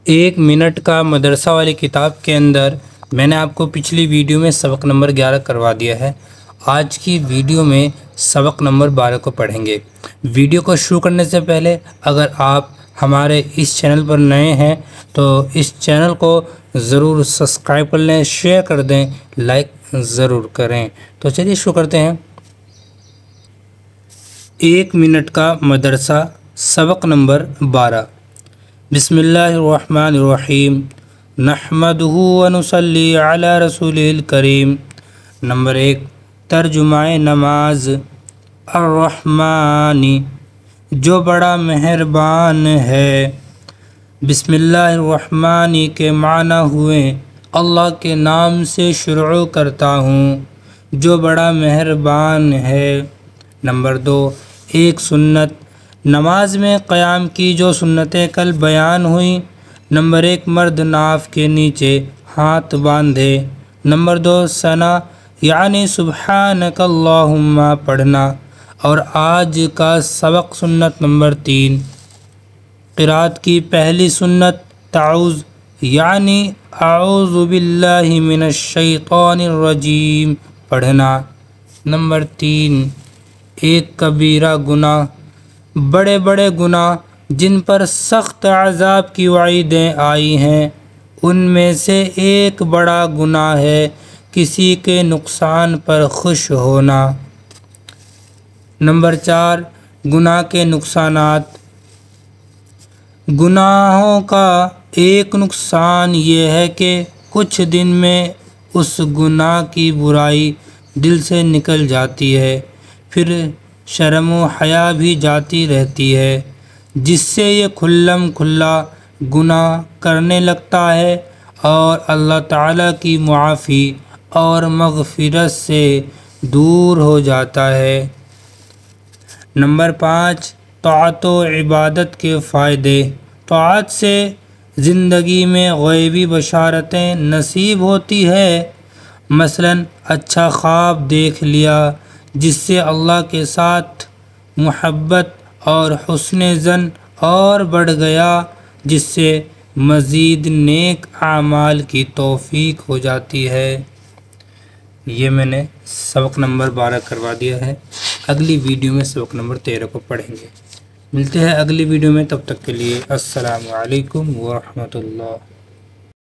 ایک منٹ کا مدرسہ والی کتاب کے اندر میں نے آپ کو پچھلی ویڈیو میں سبق نمبر 11 کروا دیا ہے۔ آج کی ویڈیو میں سبق نمبر 12 کو پڑھیں گے۔ ویڈیو کو شروع کرنے سے پہلے اگر آپ ہمارے اس چینل پر نئے ہیں تو اس چینل کو ضرور سبسکرائب کر لیں، شیئر کر دیں، لائک ضرور کریں۔ تو چلیے شروع کرتے ہیں۔ ایک منٹ کا مدرسہ سبق نمبر 12۔ بسم اللہ الرحمن الرحیم، نحمدہ ونصلی علی رسولہ الکریم۔ نمبر 1، ترجمہ نماز۔ الرحمن، جو بڑا مہربان ہے۔ بسم اللہ الرحمن کے معنی ہوئے اللہ کے نام سے شروع کرتا ہوں جو بڑا مہربان ہے۔ نمبر 2، ایک سنت، نماز میں قیام کی جو سنتیں کل بیان ہوئیں۔ نمبر 1، مرد ناف کے نیچے ہاتھ باندھے۔ نمبر 2، ثنا یعنی سبحانک اللہم پڑھنا۔ اور آج کا سبق سنت نمبر 3، قرات کی پہلی سنت تعوذ یعنی اعوذ باللہ من الشیطان الرجیم پڑھنا۔ نمبر 3، ایک کبیرہ گناہ، بڑے بڑے گناہ جن پر سخت عذاب کی وعیدیں آئی ہیں ان میں سے ایک بڑا گناہ ہے کسی کے نقصان پر خوش ہونا۔ نمبر 4، گناہ کے نقصانات۔ گناہوں کا ایک نقصان یہ ہے کہ کچھ دن میں اس گناہ کی برائی دل سے نکل جاتی ہے، پھر شرم و حیا بھی جاتی رہتی ہے، جس سے یہ کھلم کھلا گناہ کرنے لگتا ہے اور اللہ تعالیٰ کی معافی اور مغفرت سے دور ہو جاتا ہے۔ نمبر 5، طاعت و عبادت کے فائدے۔ طاعت سے زندگی میں غیبی بشارتیں نصیب ہوتی ہے، مثلا اچھا خواب دیکھ لیا جس سے اللہ کے ساتھ محبت اور حسن ظن اور بڑھ گیا، جس سے مزید نیک اعمال کی توفیق ہو جاتی ہے۔ یہ میں نے سبق نمبر 12 کروا دیا ہے۔ اگلی ویڈیو میں سبق نمبر 13 کو پڑھیں گے۔ ملتے ہیں اگلی ویڈیو میں، تب تک کے لیے السلام علیکم ورحمۃ اللہ۔